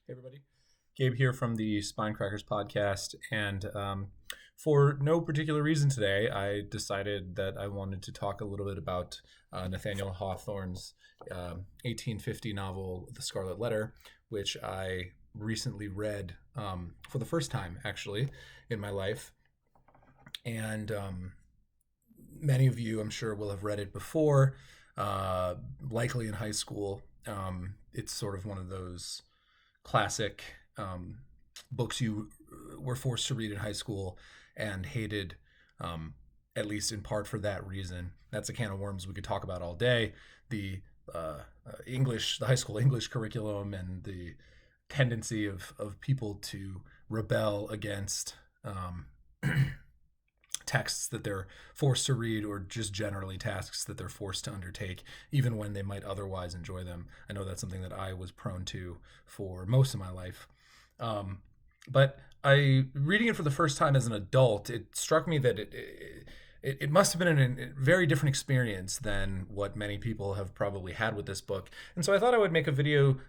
Hey, everybody. Gabe here from the Spinecrackers podcast. And for no particular reason today, I decided that I wanted to talk a little bit about Nathaniel Hawthorne's 1850 novel, The Scarlet Letter, which I recently read for the first time, actually, in my life. And many of you, I'm sure, will have read it before, likely in high school. It's sort of one of those classic books you were forced to read in high school and hated, um, at least in part for that reason. That's a can of worms we could talk about all day. The the high school English curriculum, and the tendency of people to rebel against texts that they're forced to read, or just generally tasks that they're forced to undertake, even when they might otherwise enjoy them. I know that's something that I was prone to for most of my life. But reading it for the first time as an adult, it struck me that it must have been a very different experience than what many people have probably had with this book. And so I thought I would make a video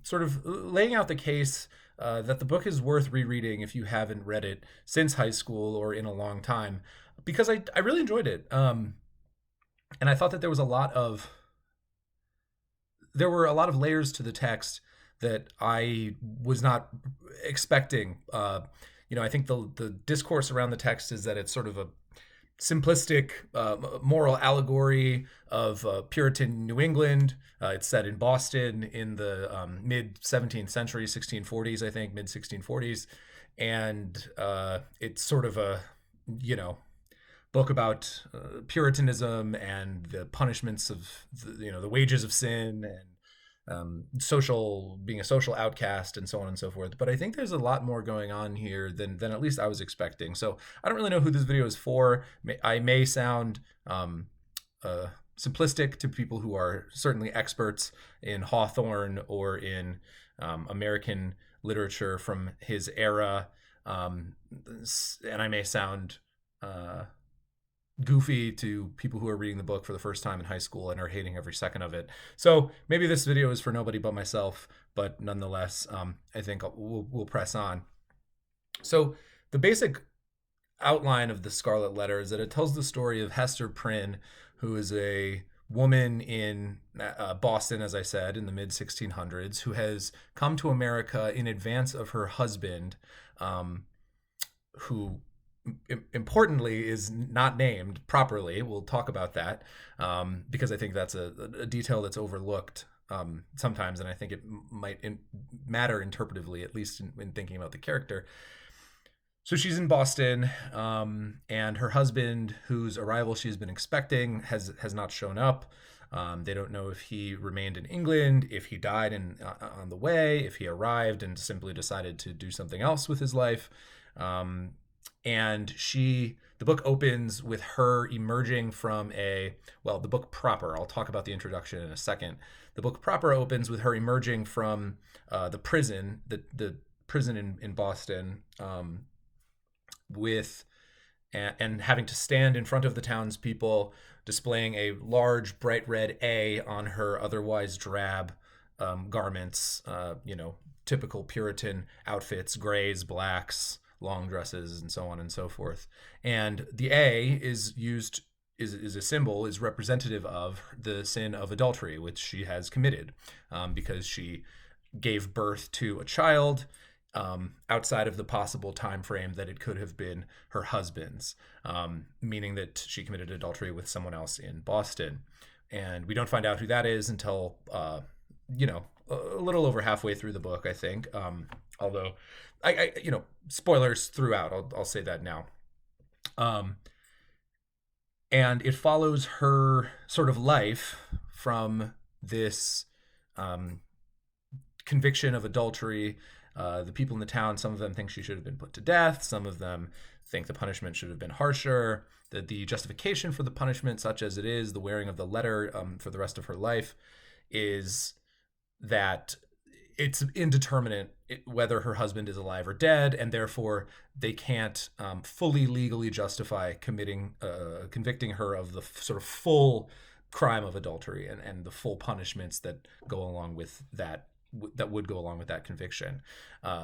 sort of laying out the case that the book is worth rereading if you haven't read it since high school or in a long time, because I really enjoyed it. And I thought that there were a lot of layers to the text that I was not expecting. I think the discourse around the text is that it's sort of a simplistic moral allegory of Puritan New England. It's set in Boston in the mid 17th century, 1640s, I think, mid 1640s. And it's sort of a, you know, book about Puritanism and the punishments of, the wages of sin, and being a social outcast, and so on and so forth. But I think there's a lot more going on here than at least I was expecting. So I don't really know who this video is for. I may sound simplistic to people who are certainly experts in Hawthorne or in American literature from his era, and I may sound goofy to people who are reading the book for the first time in high school and are hating every second of it. So maybe this video is for nobody but myself, but nonetheless, I think we'll press on. So the basic outline of the Scarlet Letter is that it tells the story of Hester Prynne, who is a woman in Boston, as I said, in the mid 1600s, who has come to America in advance of her husband, who importantly is not named properly. We'll talk about that, because I think that's a detail that's overlooked sometimes, and I think it might matter interpretively, at least in thinking about the character. So she's in Boston, and her husband, whose arrival she's been expecting, has not shown up. They don't know if he remained in England, if he died on the way, if he arrived and simply decided to do something else with his life. And the book opens with her emerging from the book proper, I'll talk about the introduction in a second. The book proper opens with her emerging from the prison, the prison in Boston, and having to stand in front of the townspeople, displaying a large bright red A on her otherwise drab garments, typical Puritan outfits, grays, blacks, long dresses, and so on and so forth. And the A is a symbol, is representative of the sin of adultery, which she has committed, because she gave birth to a child outside of the possible time frame that it could have been her husband's, meaning that she committed adultery with someone else in Boston. And we don't find out who that is until a little over halfway through the book, I think. Although spoilers throughout, I'll say that now. And it follows her sort of life from this conviction of adultery. The people in the town, some of them think she should have been put to death. Some of them think the punishment should have been harsher. That the justification for the punishment, such as it is, the wearing of the letter for the rest of her life, is that it's indeterminate whether her husband is alive or dead, and therefore they can't fully legally justify convicting her of the sort of full crime of adultery and the full punishments that go along with that that would go along with that conviction.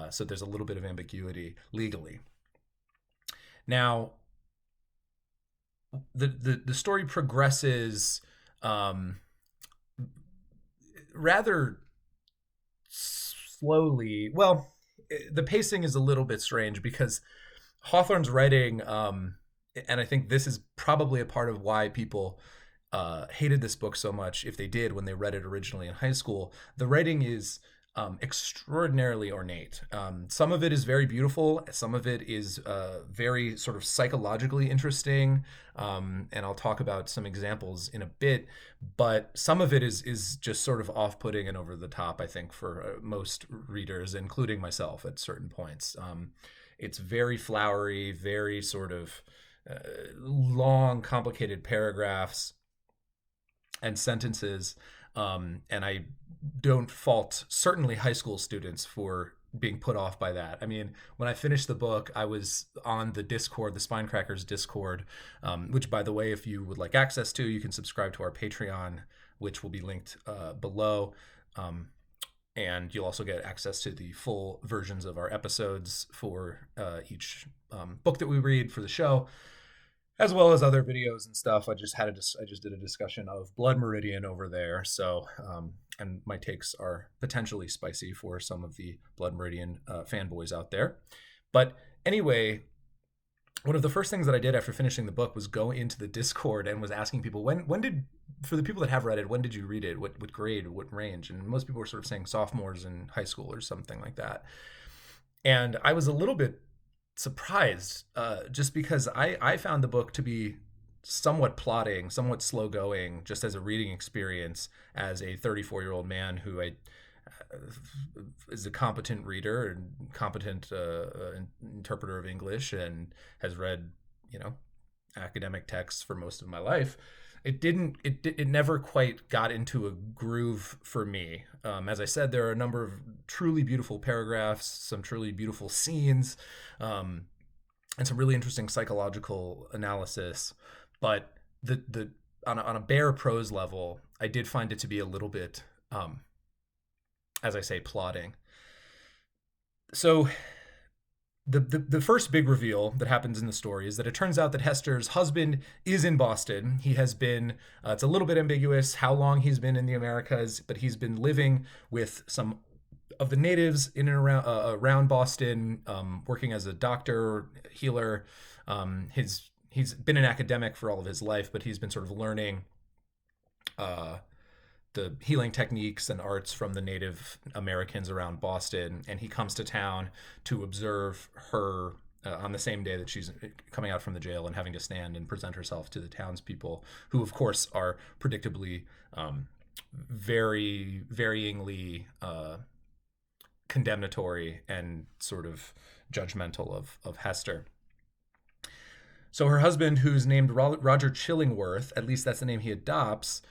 So there's a little bit of ambiguity legally. Now, the story progresses rather slowly. Well, the pacing is a little bit strange because Hawthorne's writing, and I think this is probably a part of why people hated this book so much, if they did when they read it originally in high school. The writing is extraordinarily ornate. Some of it is very beautiful. Some of it is very sort of psychologically interesting. And I'll talk about some examples in a bit. But some of it is just sort of off-putting and over the top, I think, for most readers, including myself at certain points. It's very flowery, very sort of long, complicated paragraphs and sentences. And I don't fault certainly high school students for being put off by that. I mean, when I finished the book, I was on the Discord, the Spinecrackers Discord, which, by the way, if you would like access to, you can subscribe to our Patreon, which will be linked below. And you'll also get access to the full versions of our episodes for each book that we read for the show, as well as other videos and stuff. I just did a discussion of Blood Meridian over there. So, and my takes are potentially spicy for some of the Blood Meridian fanboys out there. But anyway, one of the first things that I did after finishing the book was go into the Discord and was asking people, for the people that have read it, when did you read it? What grade, what range? And most people were sort of saying sophomores in high school or something like that. And I was a little bit surprised, just because I found the book to be somewhat plodding, somewhat slow going, just as a reading experience, as a 34-year-old man who is a competent reader and competent interpreter of English and has read, academic texts for most of my life. It never quite got into a groove for me. As I said, there are a number of truly beautiful paragraphs, some truly beautiful scenes, and some really interesting psychological analysis. But on a bare prose level, I did find it to be a little bit, as I say, plodding. So the first big reveal that happens in the story is that it turns out that Hester's husband is in Boston. He has been, it's a little bit ambiguous how long he's been in the Americas, but he's been living with some of the natives in and around Boston, working as a doctor, healer. He's been an academic for all of his life, but he's been sort of learning the healing techniques and arts from the Native Americans around Boston. And he comes to town to observe her on the same day that she's coming out from the jail and having to stand and present herself to the townspeople, who, of course, are predictably very varyingly condemnatory and sort of judgmental of Hester. So her husband, who's named Roger Chillingworth, at least that's the name he adopts,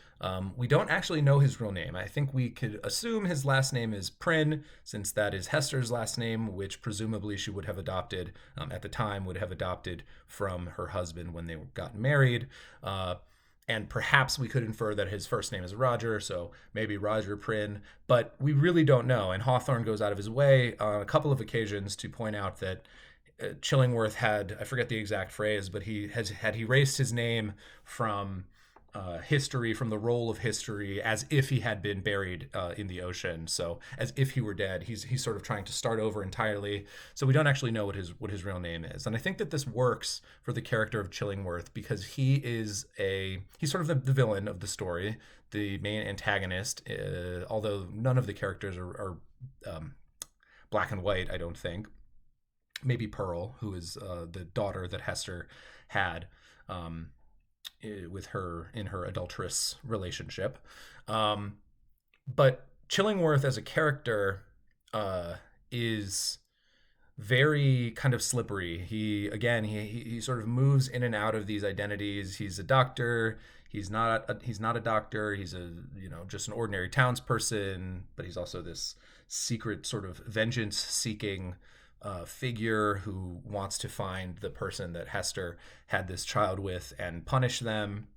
we don't actually know his real name. I think we could assume his last name is Prynne, since that is Hester's last name, which presumably she would have adopted, at the time, would have adopted from her husband when they got married. And perhaps we could infer that his first name is Roger, so maybe Roger Prynne, but we really don't know. And Hawthorne goes out of his way on a couple of occasions to point out that Chillingworth had, I forget the exact phrase, but he had erased his name from history, from the roll of history, as if he had been buried in the ocean. So as if he were dead. He's sort of trying to start over entirely. So we don't actually know what his real name is. And I think that this works for the character of Chillingworth because he's sort of the villain of the story, the main antagonist, although none of the characters are black and white, I don't think. Maybe Pearl, who is the daughter that Hester had with her in her adulterous relationship. But Chillingworth as a character is very kind of slippery. He sort of moves in and out of these identities. He's a doctor. He's not a doctor. He's just an ordinary townsperson, but he's also this secret sort of vengeance-seeking figure who wants to find the person that Hester had this child with and punish them.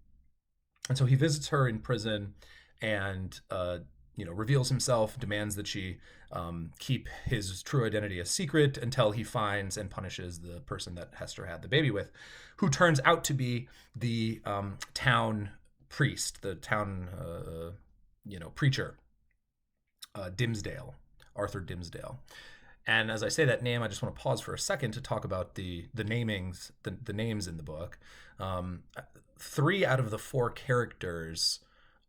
And so he visits her in prison, and reveals himself, demands that she keep his true identity a secret until he finds and punishes the person that Hester had the baby with, who turns out to be the town priest, the town preacher, Dimmesdale, Arthur Dimmesdale. And as I say that name, I just want to pause for a second to talk about the names in the book. 3 out of the 4 characters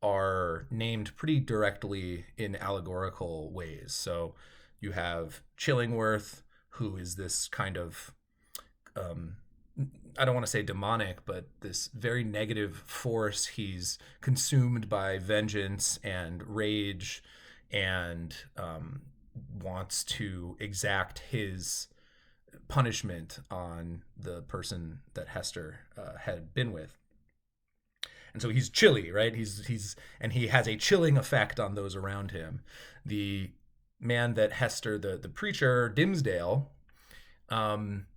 are named pretty directly in allegorical ways. So you have Chillingworth, who is this kind of, I don't want to say demonic, but this very negative force. He's consumed by vengeance and rage and wants to exact his punishment on the person that Hester had been with. And so he's chilly, right? And he has a chilling effect on those around him. The man that Hester, the preacher, Dimmesdale,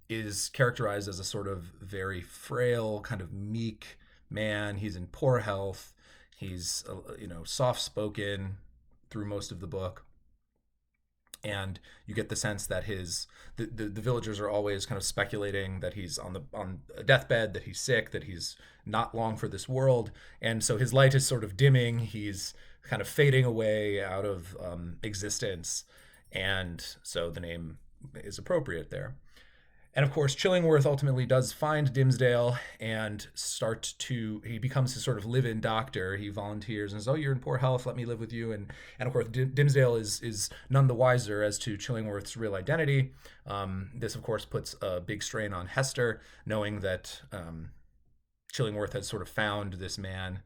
is characterized as a sort of very frail, kind of meek man. He's in poor health. He's soft-spoken through most of the book. And you get the sense that the villagers are always kind of speculating that he's on a deathbed, that he's sick, that he's not long for this world. And so his light is sort of dimming. He's kind of fading away out of existence. And so the name is appropriate there. And of course, Chillingworth ultimately does find Dimmesdale and he becomes his sort of live-in doctor. He volunteers and says, "Oh, you're in poor health, let me live with you." And of course, Dimmesdale is none the wiser as to Chillingworth's real identity. This, of course, puts a big strain on Hester, knowing that Chillingworth has sort of found this man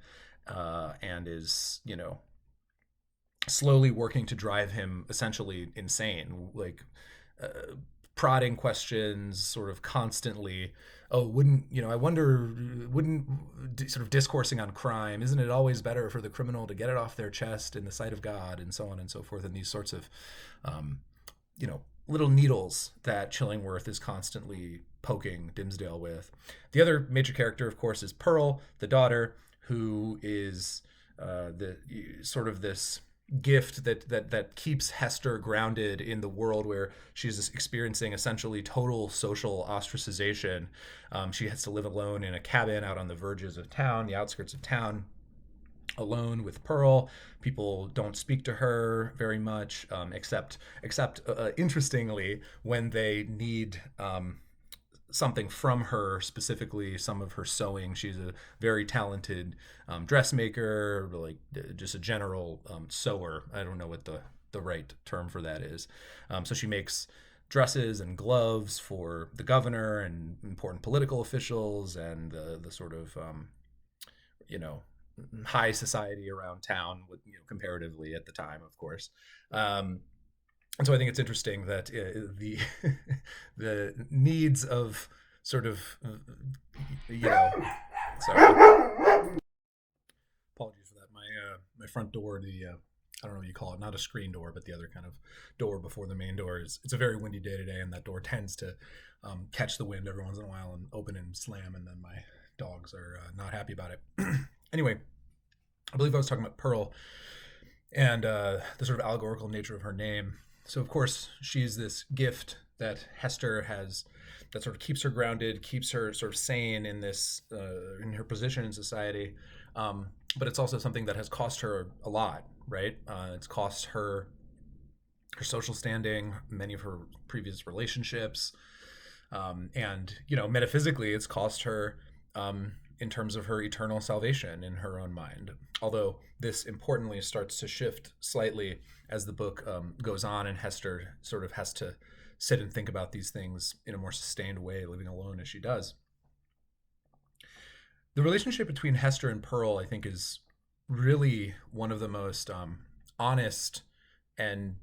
and is, slowly working to drive him essentially insane, like prodding questions sort of constantly. Oh, I wonder, sort of discoursing on crime, isn't it always better for the criminal to get it off their chest in the sight of God, and so on and so forth, and these sorts of little needles that Chillingworth is constantly poking Dimmesdale with. The other major character, of course, is Pearl, the daughter, who is the sort of this gift that keeps Hester grounded in the world where she's experiencing essentially total social ostracization. She has to live alone in a cabin out on the verges of town, the outskirts of town, alone with Pearl. People don't speak to her very much, except interestingly, when they need something from her, specifically some of her sewing. She's a very talented dressmaker, like just a general sewer. I don't know what the right term for that is. So she makes dresses and gloves for the governor and important political officials and the sort of high society around town, with comparatively at the time, of course. And so I think it's interesting that the the needs of sort of sorry, apologies for that. My front door, I don't know what you call it, not a screen door, but the other kind of door before the main door it's a very windy day today, and that door tends to catch the wind every once in a while and open and slam, and then my dogs are not happy about it. Anyway, I believe I was talking about Pearl and the sort of allegorical nature of her name. So, of course, she's this gift that Hester has that sort of keeps her grounded, keeps her sort of sane in this in her position in society. But it's also something that has cost her a lot, right? It's cost her social standing, many of her previous relationships. And, metaphysically, it's cost her in terms of her eternal salvation in her own mind. Although this importantly starts to shift slightly as the book goes on, and Hester sort of has to sit and think about these things in a more sustained way, living alone as she does. The relationship between Hester and Pearl, I think, is really one of the most honest and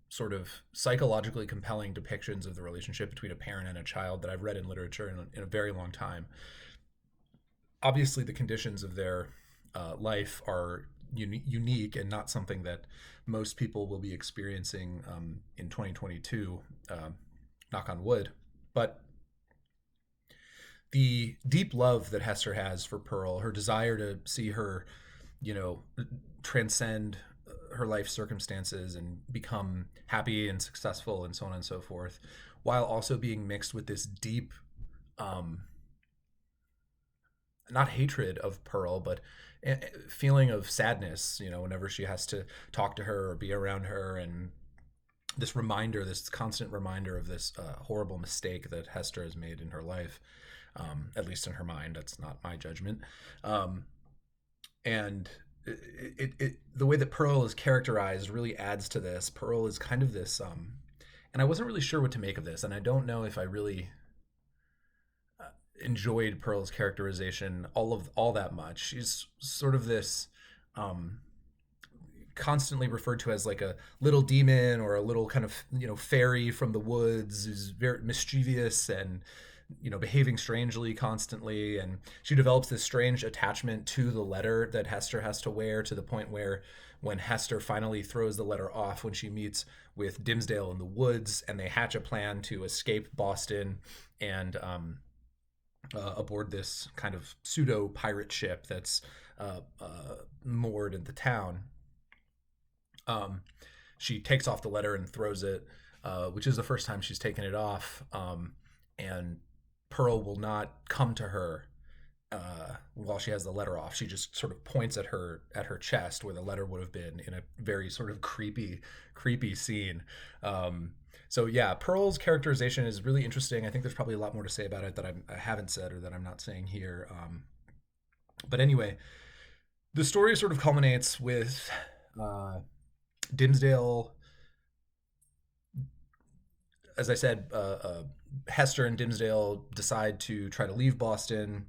sort of psychologically compelling depictions of the relationship between a parent and a child that I've read in literature in a very long time. Obviously, the conditions of their life are unique and not something that most people will be experiencing in 2022, knock on wood. But the deep love that Hester has for Pearl, her desire to see her, transcend her life circumstances and become happy and successful and so on and so forth, while also being mixed with this deep, um, not hatred of Pearl, but feeling of sadness, whenever she has to talk to her or be around her, and this reminder, this constant reminder of this horrible mistake that Hester has made in her life, at least in her mind. That's not my judgment. And the way that Pearl is characterized really adds to this. Pearl is kind of this, and I wasn't really sure what to make of this, and I don't know if I really enjoyed Pearl's characterization all that much. She's sort of this, constantly referred to as like a little demon or a little kind of fairy from the woods, who's very mischievous and behaving strangely constantly. And she develops this strange attachment to the letter that Hester has to wear, to the point where when Hester finally throws the letter off when she meets with Dimmesdale in the woods, and they hatch a plan to escape Boston and aboard this kind of pseudo pirate ship that's moored in the town. She takes off the letter and throws it, which is the first time she's taken it off. And Pearl will not come to her while she has the letter off. She just sort of points at her chest where the letter would have been, in a very sort of creepy scene. So yeah, Pearl's characterization is really interesting. I think there's probably a lot more to say about it that I haven't said, or that I'm not saying here. But anyway, the story sort of culminates with Dimmesdale. As I said, Hester and Dimmesdale decide to try to leave Boston.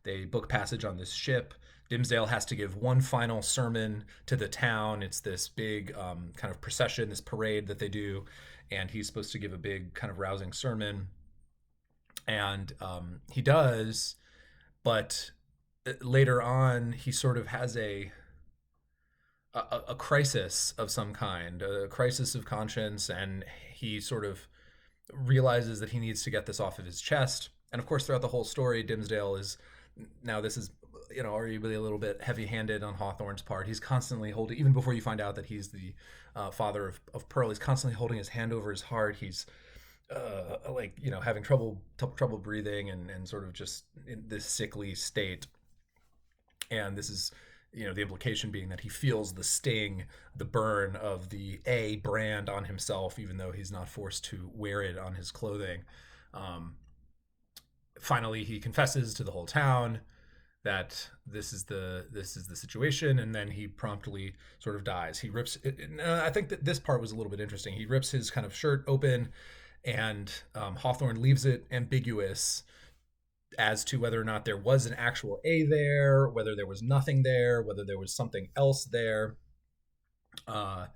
They book passage on this ship. Dimmesdale has to give one final sermon to the town. It's this big kind of procession, this parade that they do, and he's supposed to give a big kind of rousing sermon. And he does, but later on, he sort of has a crisis of some kind, a crisis of conscience, and he sort of realizes that he needs to get this off of his chest. And of course, throughout the whole story, Dimmesdale is, now this is arguably a little bit heavy-handed on Hawthorne's part. He's constantly holding, even before you find out that he's the father of Pearl, he's constantly holding his hand over his heart. He's having trouble breathing, and sort of just in this sickly state. And this is, the implication being that he feels the sting, the burn of the A brand on himself, even though he's not forced to wear it on his clothing. Finally, he confesses to the whole town that this is the situation, and then he promptly sort of dies. He rips it. I think that this part was a little bit interesting. He rips his kind of shirt open, and Hawthorne leaves it ambiguous as to whether or not there was an actual A there, whether there was nothing there, whether there was something else there. And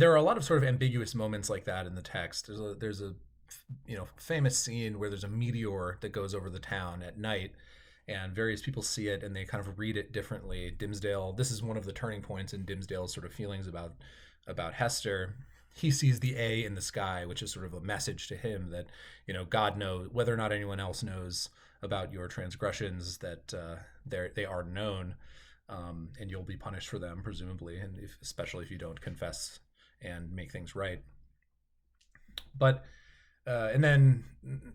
there are a lot of sort of ambiguous moments like that in the text. There's a famous scene where there's a meteor that goes over the town at night, and various people see it and they kind of read it differently. Dimmesdale, this is one of the turning points in Dimmesdale's sort of feelings about Hester. He sees the A in the sky, which is sort of a message to him that, God knows, whether or not anyone else knows about your transgressions, that they are known, and you'll be punished for them, presumably, and especially if you don't confess and make things right. But and then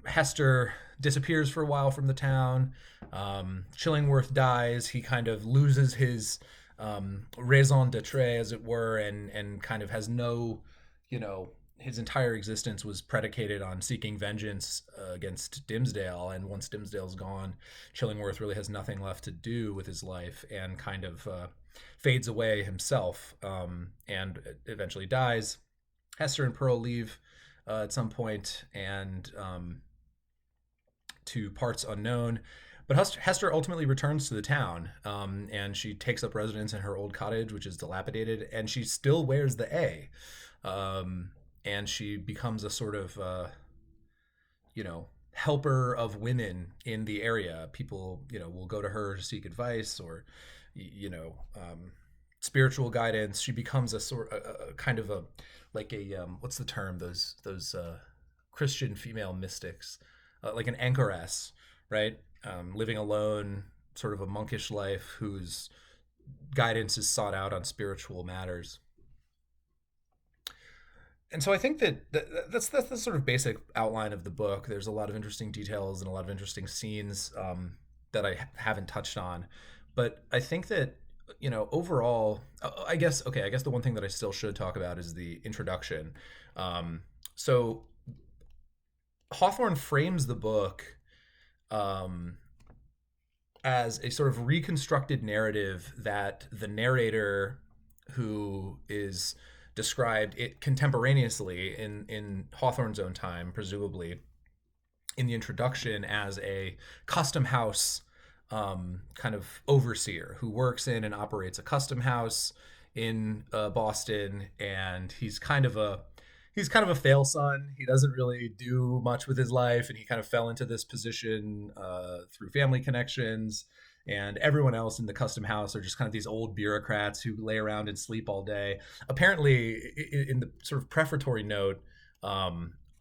Hester disappears for a while from the town. Chillingworth dies. He kind of loses his raison d'etre, as it were, and kind of has no, his entire existence was predicated on seeking vengeance against Dimmesdale. And once Dimmesdale's gone, Chillingworth really has nothing left to do with his life, and kind of fades away himself, and eventually dies. Hester and Pearl leave at some point, and to parts unknown. But Hester ultimately returns to the town, and she takes up residence in her old cottage, which is dilapidated, and she still wears the A. And she becomes a sort of, helper of women in the area. People, will go to her to seek advice or, spiritual guidance. She becomes a kind of a, like a, what's the term? Those Christian female mystics, like an anchoress, right? Living alone, sort of a monkish life, whose guidance is sought out on spiritual matters. And so I think that's the sort of basic outline of the book. There's a lot of interesting details and a lot of interesting scenes that I haven't touched on, but I think that overall, I guess okay. I guess the one thing that I still should talk about is the introduction. So Hawthorne frames the book um, as a sort of reconstructed narrative that the narrator, who is described it contemporaneously in Hawthorne's own time, presumably in the introduction, as a custom house kind of overseer who works in and operates a custom house in Boston, and he's kind of a fail son. He doesn't really do much with his life, and he kind of fell into this position through family connections. And everyone else in the custom house are just kind of these old bureaucrats who lay around and sleep all day. Apparently, in the sort of prefatory note,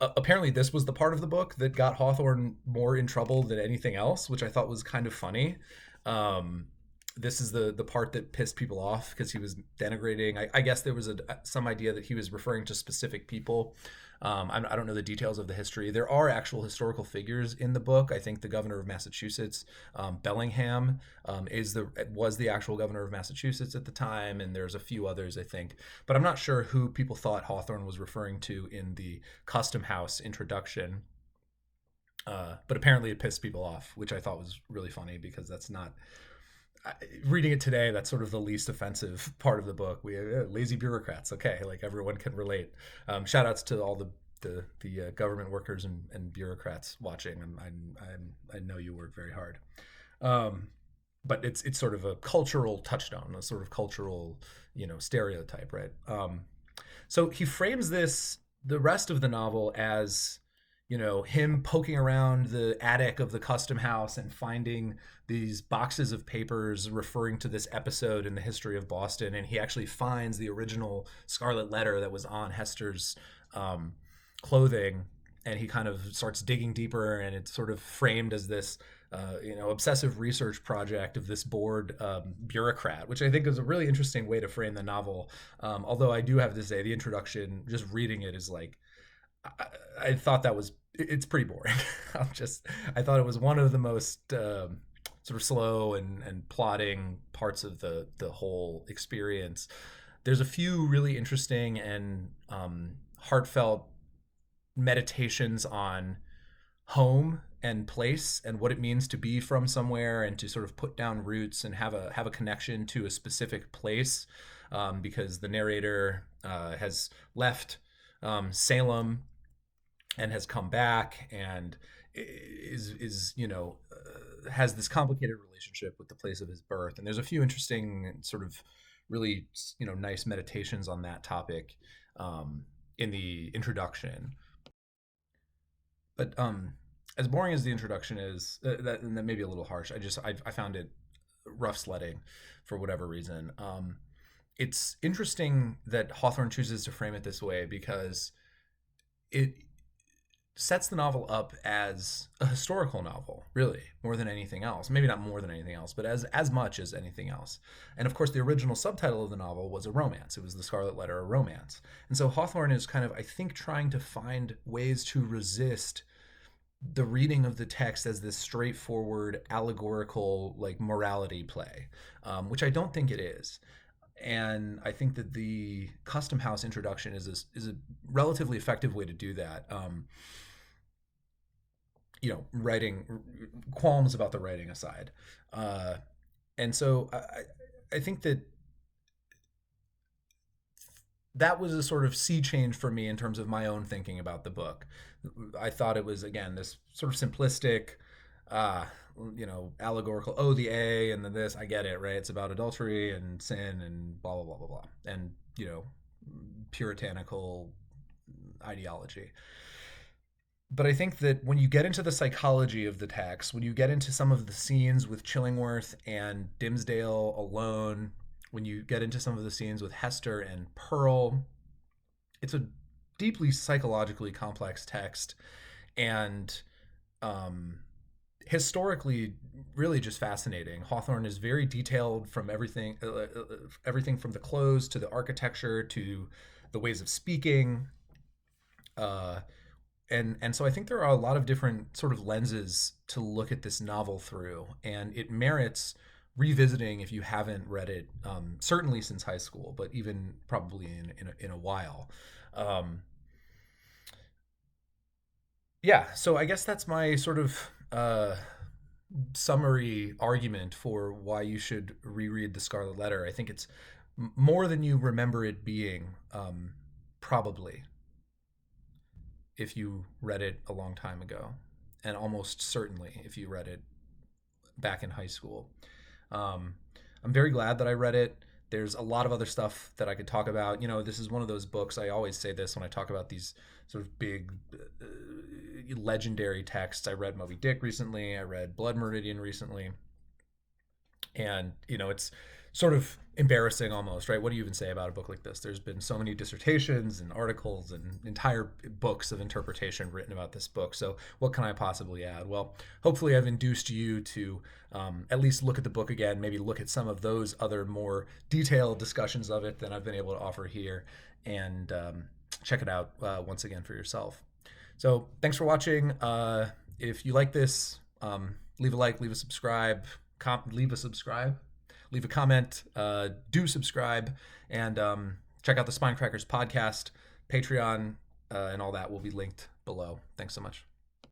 apparently this was the part of the book that got Hawthorne more in trouble than anything else, which I thought was kind of funny. Um, this is the part that pissed people off because he was denigrating. I guess there was some idea that he was referring to specific people. I don't know the details of the history. There are actual historical figures in the book. I think the governor of Massachusetts, Bellingham, was the actual governor of Massachusetts at the time, and there's a few others, I think. But I'm not sure who people thought Hawthorne was referring to in the Custom House introduction. But apparently it pissed people off, which I thought was really funny because that's not reading it today, that's sort of the least offensive part of the book. We lazy bureaucrats. Okay, like everyone can relate. Shout outs to all the government workers and bureaucrats watching. I know you work very hard. But it's sort of a cultural touchstone, a sort of cultural stereotype, right? So he frames the rest of the novel as him poking around the attic of the custom house and finding these boxes of papers referring to this episode in the history of Boston. And he actually finds the original Scarlet Letter that was on Hester's clothing. And he kind of starts digging deeper, and it's sort of framed as this obsessive research project of this bored bureaucrat, which I think is a really interesting way to frame the novel. Although I do have to say, the introduction, just reading it, is like, I thought it's pretty boring. I thought it was one of the most sort of slow and plodding parts of the whole experience. There's a few really interesting and heartfelt meditations on home and place and what it means to be from somewhere and to sort of put down roots and have a connection to a specific place, because the narrator has left Salem and has come back and is has this complicated relationship with the place of his birth. And there's a few interesting sort of really nice meditations on that topic in the introduction. But as boring as the introduction is, and that may be a little harsh. I found it rough sledding for whatever reason. It's interesting that Hawthorne chooses to frame it this way because it sets the novel up as a historical novel, really, more than anything else. Maybe not more than anything else, but as much as anything else. And of course, the original subtitle of the novel was a romance. It was The Scarlet Letter, a romance. And so Hawthorne is kind of, I think, trying to find ways to resist the reading of the text as this straightforward allegorical like morality play, which I don't think it is. And I think that the custom house introduction is a relatively effective way to do that. Writing qualms about the writing aside, and so I think that was a sort of sea change for me in terms of my own thinking about the book. I thought it was, again, this sort of simplistic, uh, allegorical. Oh, the A and then this. I get it, right? It's about adultery and sin and blah blah blah blah blah, and puritanical ideology. But I think that when you get into the psychology of the text, when you get into some of the scenes with Chillingworth and Dimmesdale alone, when you get into some of the scenes with Hester and Pearl, it's a deeply psychologically complex text, and historically really just fascinating. Hawthorne is very detailed from everything from the clothes to the architecture to the ways of speaking. And so I think there are a lot of different sort of lenses to look at this novel through, and it merits revisiting if you haven't read it, certainly since high school, but even probably in a while. Um, yeah, so I guess that's my sort of summary argument for why you should reread The Scarlet Letter. I think it's more than you remember it being, probably, if you read it a long time ago, and almost certainly if you read it back in high school. Um, I'm very glad that I read it. There's a lot of other stuff that I could talk about. This is one of those books. I always say this when I talk about these sort of big, legendary texts. I read Moby Dick recently. I read Blood Meridian recently. And, it's sort of embarrassing almost, right? What do you even say about a book like this? There's been so many dissertations and articles and entire books of interpretation written about this book. So what can I possibly add? Well, hopefully I've induced you to at least look at the book again, maybe look at some of those other more detailed discussions of it than I've been able to offer here, and check it out once again for yourself. So thanks for watching. If you like this, leave a like, leave a subscribe, leave a comment, do subscribe, and check out the Spinecrackers podcast, Patreon, and all that will be linked below. Thanks so much.